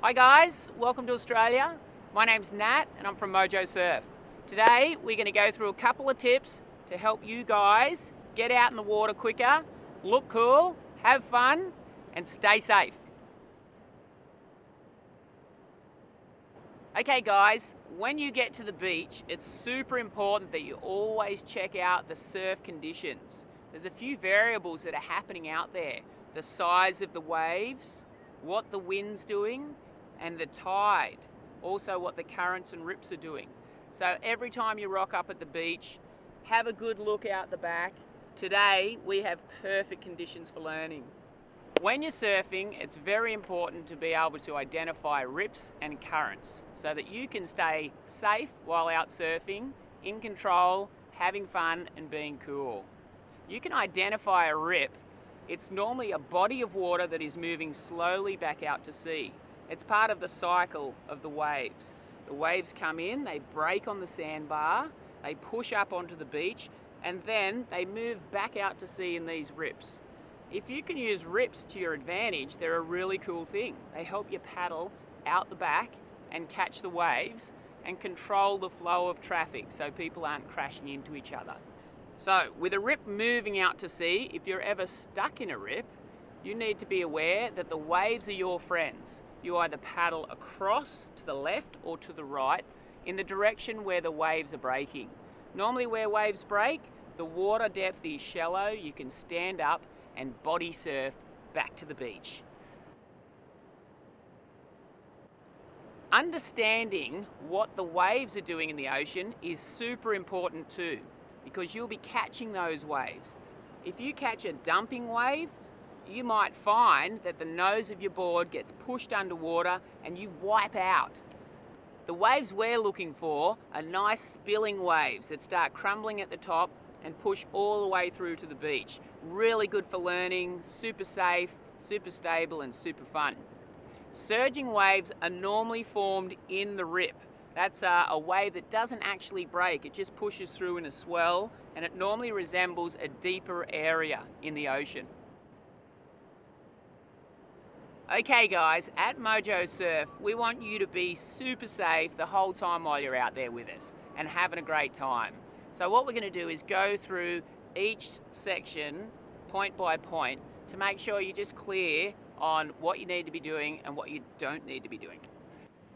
Hi guys, welcome to Australia. My name's Nat and I'm from Mojosurf. Today we're going to go through a couple of tips to help you guys get out in the water quicker, look cool, have fun and stay safe. Okay guys, when you get to the beach, it's super important that you always check out the surf conditions. There's a few variables that are happening out there. The size of the waves, what the wind's doing, and the tide. Also what the currents and rips are doing. So every time you rock up at the beach, have a good look out the back. Today we have perfect conditions for learning. When you're surfing, it's very important to be able to identify rips and currents so that you can stay safe while out surfing, in control, having fun and being cool. You can identify a rip. It's normally a body of water that is moving slowly back out to sea. It's part of the cycle of the waves. The waves come in, they break on the sandbar, they push up onto the beach, and then they move back out to sea in these rips. If you can use rips to your advantage, they're a really cool thing. They help you paddle out the back and catch the waves and control the flow of traffic so people aren't crashing into each other. So with a rip moving out to sea, if you're ever stuck in a rip, you need to be aware that the waves are your friends. You either paddle across to the left or to the right in the direction where the waves are breaking. Normally where waves break, the water depth is shallow, you can stand up and body surf back to the beach. Understanding what the waves are doing in the ocean is super important too, because you'll be catching those waves. If you catch a dumping wave, you might find that the nose of your board gets pushed underwater and you wipe out. The waves we're looking for are nice spilling waves that start crumbling at the top and push all the way through to the beach. Really good for learning, super safe, super stable and super fun. Surging waves are normally formed in the rip. That's a wave that doesn't actually break, it just pushes through in a swell and it normally resembles a deeper area in the ocean. Okay guys, at Mojosurf, we want you to be super safe the whole time while you're out there with us and having a great time. So what we're going to do is go through each section point by point to make sure you're just clear on what you need to be doing and what you don't need to be doing.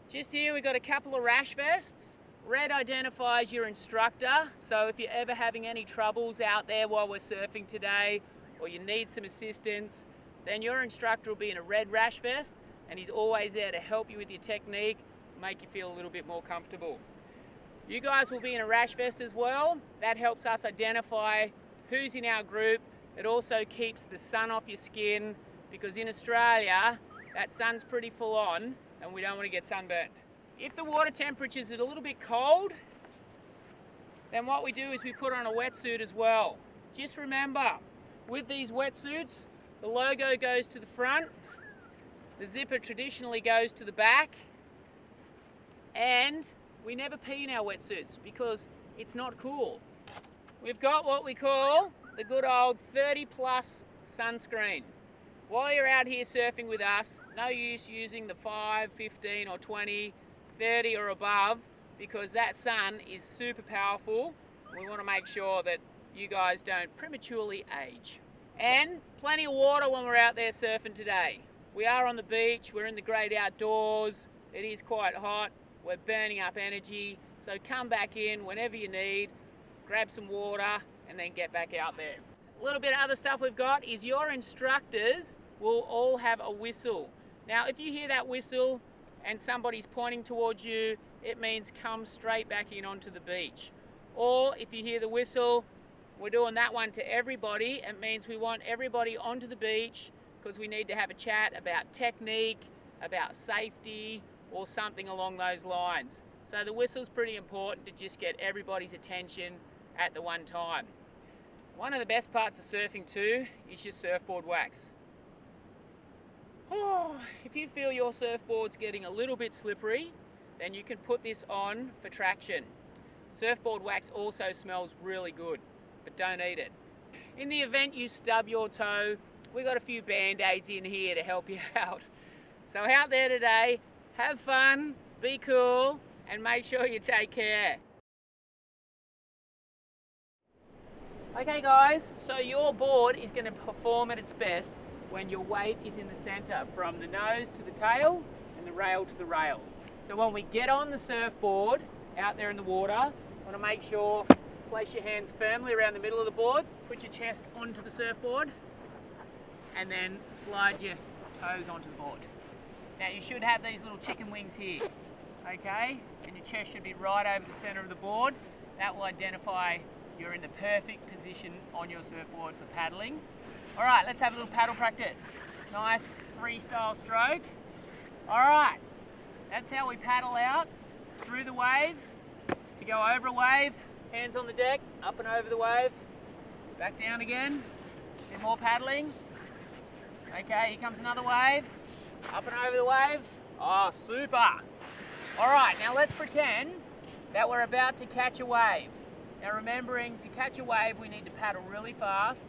Just here we've got a couple of rash vests. Red identifies your instructor, so if you're ever having any troubles out there while we're surfing today or you need some assistance, then your instructor will be in a red rash vest and he's always there to help you with your technique, make you feel a little bit more comfortable. You guys will be in a rash vest as well. That helps us identify who's in our group. It also keeps the sun off your skin because in Australia, that sun's pretty full on and we don't want to get sunburnt. If the water temperature is a little bit cold, then what we do is we put on a wetsuit as well. Just remember, with these wetsuits, the logo goes to the front, the zipper traditionally goes to the back, and we never pee in our wetsuits because it's not cool. We've got what we call the good old 30 plus sunscreen. While you're out here surfing with us, no use using the 5, 15 or 20, 30 or above because that sun is super powerful. We want to make sure that you guys don't prematurely age. And plenty of water when we're out there surfing today. We are on the beach, we're in the great outdoors, it is quite hot, we're burning up energy, so come back in whenever you need, grab some water and then get back out there. A little bit of other stuff we've got is your instructors will all have a whistle. Now if you hear that whistle and somebody's pointing towards you, it means come straight back in onto the beach. Or if you hear the whistle, we're doing that one to everybody. It means we want everybody onto the beach because we need to have a chat about technique, about safety, or something along those lines. So the whistle's pretty important to just get everybody's attention at the one time. One of the best parts of surfing too is your surfboard wax. Oh, if you feel your surfboard's getting a little bit slippery, then you can put this on for traction. Surfboard wax also smells really good, but don't eat it. In the event you stub your toe, we got a few band-aids in here to help you out. So out there today, have fun, be cool, and make sure you take care. Okay guys, so your board is going to perform at its best when your weight is in the centre, from the nose to the tail and the rail to the rail. So when we get on the surfboard out there in the water, want to make sure, place your hands firmly around the middle of the board, put your chest onto the surfboard, and then slide your toes onto the board. Now you should have these little chicken wings here, okay? And your chest should be right over the centre of the board. That will identify you're in the perfect position on your surfboard for paddling. All right, let's have a little paddle practice. Nice freestyle stroke. All right, that's how we paddle out through the waves. To go over a wave, hands on the deck, up and over the wave, back down again. A bit more paddling. Okay, here comes another wave. Up and over the wave. Oh, super. All right, now let's pretend that we're about to catch a wave. Now remembering, to catch a wave, we need to paddle really fast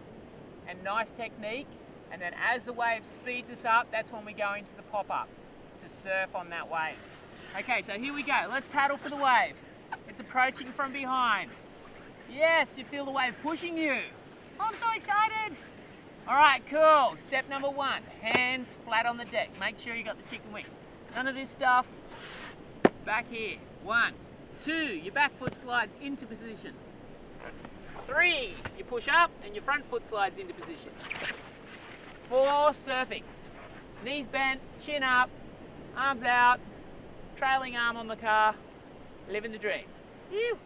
and nice technique. And then as the wave speeds us up, that's when we go into the pop-up to surf on that wave. Okay, so here we go. Let's paddle for the wave. It's approaching from behind. Yes, you feel the wave pushing you. Oh, I'm so excited. All right, cool. Step number one, hands flat on the deck. Make sure you got the chicken wings. None of this stuff. Back here. 1, 2, your back foot slides into position. 3, you push up and your front foot slides into position. 4, surfing. Knees bent, chin up, arms out, trailing arm on the car, living the dream. Ew.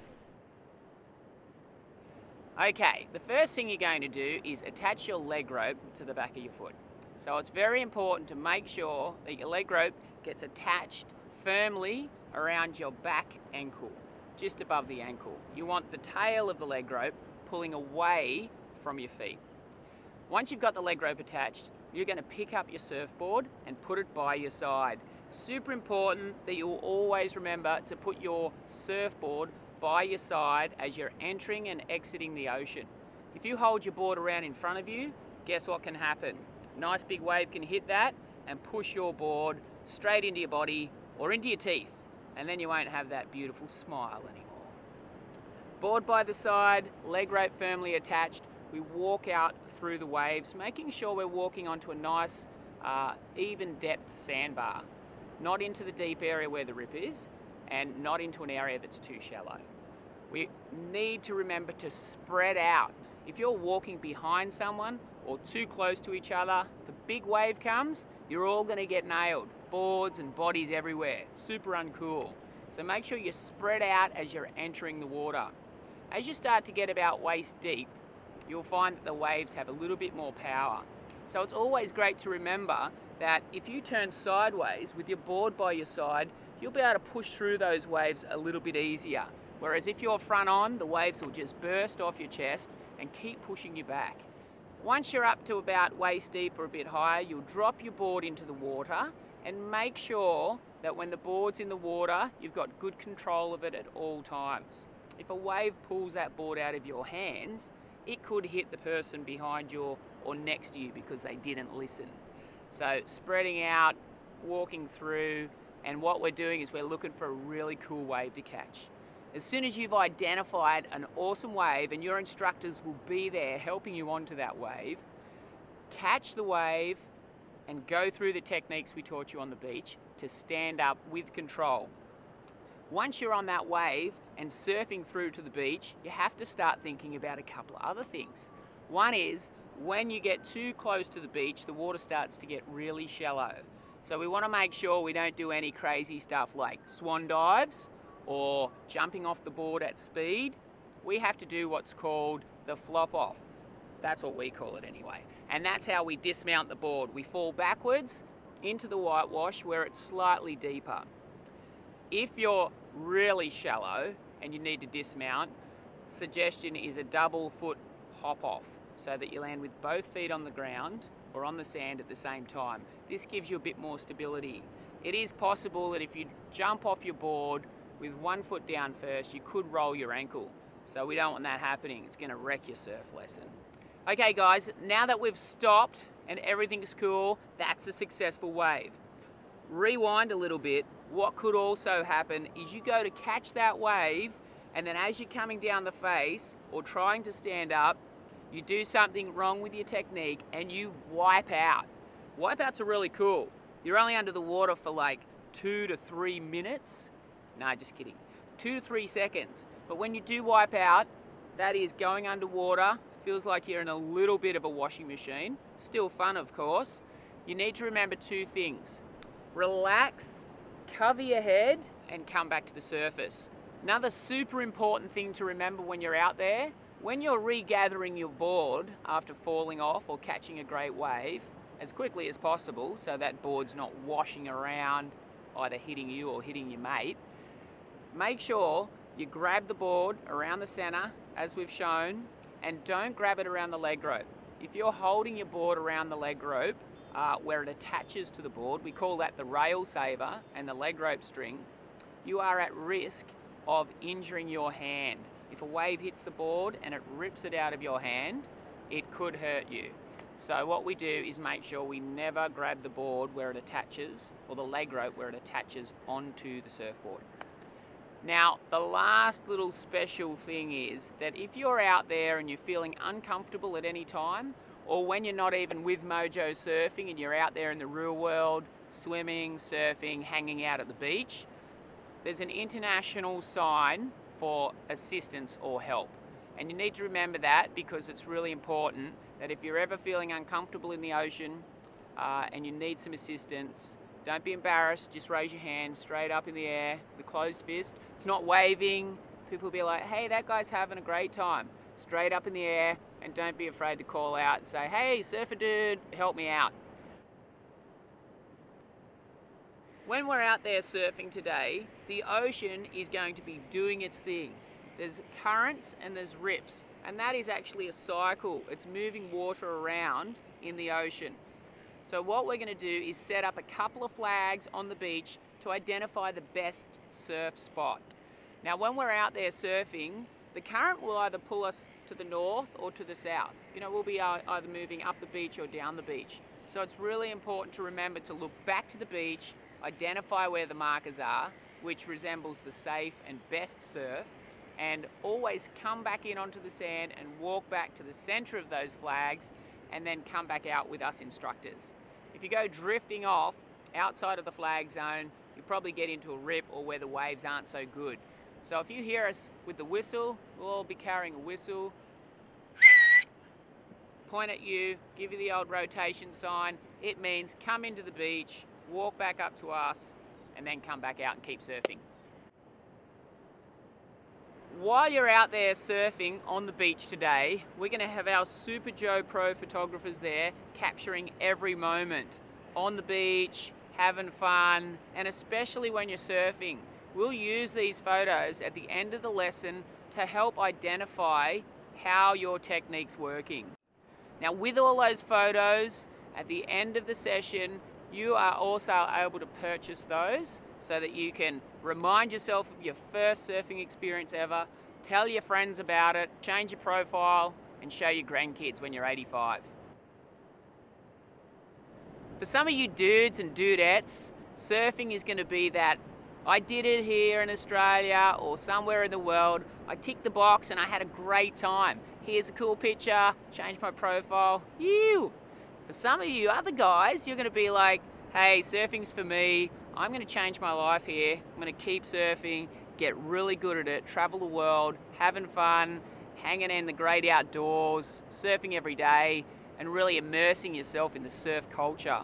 Okay, the first thing you're going to do is attach your leg rope to the back of your foot. So it's very important to make sure that your leg rope gets attached firmly around your back ankle, just above the ankle. You want the tail of the leg rope pulling away from your feet. Once you've got the leg rope attached, you're going to pick up your surfboard and put it by your side. Super important that you'll always remember to put your surfboard by your side as you're entering and exiting the ocean. If you hold your board around in front of you, guess what can happen? Nice big wave can hit that and push your board straight into your body or into your teeth, and then you won't have that beautiful smile anymore. Board by the side, leg rope firmly attached. We walk out through the waves, making sure we're walking onto a nice even depth sandbar, not into the deep area where the rip is, and not into an area that's too shallow. We need to remember to spread out. If you're walking behind someone or too close to each other, if a big wave comes, you're all going to get nailed. Boards and bodies everywhere. Super uncool. So make sure you spread out as you're entering the water. As you start to get about waist deep, you'll find that the waves have a little bit more power. So it's always great to remember that if you turn sideways with your board by your side, you'll be able to push through those waves a little bit easier. Whereas if you're front on, the waves will just burst off your chest and keep pushing you back. Once you're up to about waist deep or a bit higher, you'll drop your board into the water and make sure that when the board's in the water, you've got good control of it at all times. If a wave pulls that board out of your hands, it could hit the person behind you or next to you because they didn't listen. So spreading out, walking through, and what we're doing is we're looking for a really cool wave to catch. As soon as you've identified an awesome wave, and your instructors will be there helping you onto that wave, catch the wave and go through the techniques we taught you on the beach to stand up with control. Once you're on that wave and surfing through to the beach, you have to start thinking about a couple of other things. One is, when you get too close to the beach, the water starts to get really shallow. So we want to make sure we don't do any crazy stuff like swan dives or jumping off the board at speed. We have to do what's called the flop off. That's what we call it anyway. And that's how we dismount the board. We fall backwards into the whitewash where it's slightly deeper. If you're really shallow and you need to dismount, suggestion is a double foot hop off so that you land with both feet on the ground or on the sand at the same time. This gives you a bit more stability. It is possible that if you jump off your board with one foot down first, you could roll your ankle. So we don't want that happening. It's going to wreck your surf lesson. Okay guys, now that we've stopped and everything's cool, that's a successful wave. rewind a little bit, what could also happen is you go to catch that wave, and then as you're coming down the face or trying to stand up, you do something wrong with your technique and you wipe out. Wipeouts are really cool. You're only under the water for like 2 to 3 minutes. No, just kidding. 2 to 3 seconds. But when you do wipe out, that is going underwater. Feels like you're in a little bit of a washing machine. Still fun, of course. You need to remember 2 things. Relax, cover your head, and come back to the surface. Another super important thing to remember when you're out there, when you're regathering your board after falling off or catching a great wave, as quickly as possible so that board's not washing around, either hitting you or hitting your mate, make sure you grab the board around the center, as we've shown, and don't grab it around the leg rope. If you're holding your board around the leg rope, where it attaches to the board, we call that the rail saver and the leg rope string, you are at risk of injuring your hand. If a wave hits the board and it rips it out of your hand, it could hurt you. So what we do is make sure we never grab the board where it attaches, or the leg rope where it attaches onto the surfboard. Now, the last little special thing is that if you're out there and you're feeling uncomfortable at any time, or when you're not even with Mojosurfing and you're out there in the real world, swimming, surfing, hanging out at the beach, there's an international sign for assistance or help. And you need to remember that because it's really important that if you're ever feeling uncomfortable in the ocean and you need some assistance, don't be embarrassed, just raise your hand straight up in the air with a closed fist. It's not waving. People will be like, hey, that guy's having a great time. Straight up in the air, and don't be afraid to call out and say, hey, surfer dude, help me out. When we're out there surfing today, the ocean is going to be doing its thing. There's currents and there's rips, and that is actually a cycle. It's moving water around in the ocean. So what we're going to do is set up a couple of flags on the beach to identify the best surf spot. Now when we're out there surfing, the current will either pull us to the north or to the south. You know, we'll be either moving up the beach or down the beach. So it's really important to remember to look back to the beach, identify where the markers are, which resembles the safe and best surf, and always come back in onto the sand and walk back to the center of those flags and then come back out with us instructors. If you go drifting off outside of the flag zone, you probably get into a rip or where the waves aren't so good. So if you hear us with the whistle, we'll all be carrying a whistle, point at you, give you the old rotation sign. It means come into the beach, walk back up to us, and then come back out and keep surfing. While you're out there surfing on the beach today, we're going to have our Super Joe Pro photographers there capturing every moment on the beach, having fun, and especially when you're surfing. We'll use these photos at the end of the lesson to help identify how your technique's working. Now with all those photos, at the end of the session, you are also able to purchase those so that you can remind yourself of your first surfing experience ever, tell your friends about it, change your profile, and show your grandkids when you're 85. For some of you dudes and dudettes, surfing is going to be that I did it here in Australia or somewhere in the world, I ticked the box and I had a great time. Here's a cool picture, change my profile, you. For some of you other guys, you're going to be like, hey, surfing's for me, I'm going to change my life here, I'm going to keep surfing, get really good at it, travel the world, having fun, hanging in the great outdoors, surfing every day, and really immersing yourself in the surf culture.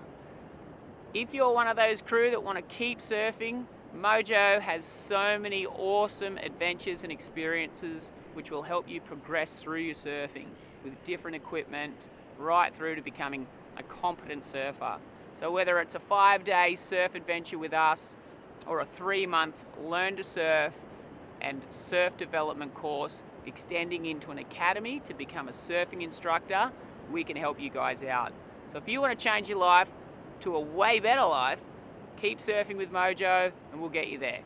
If you're one of those crew that want to keep surfing, Mojo has so many awesome adventures and experiences which will help you progress through your surfing with different equipment right through to becoming a competent surfer. So whether it's a 5-day surf adventure with us or a 3-month learn to surf and surf development course extending into an academy to become a surfing instructor, we can help you guys out. So if you want to change your life to a way better life, keep surfing with Mojo and we'll get you there.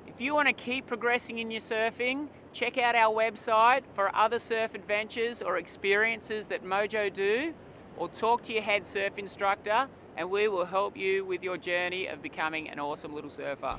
If you want to keep progressing in your surfing, check out our website for other surf adventures or experiences that Mojo do, or talk to your head surf instructor and we will help you with your journey of becoming an awesome little surfer.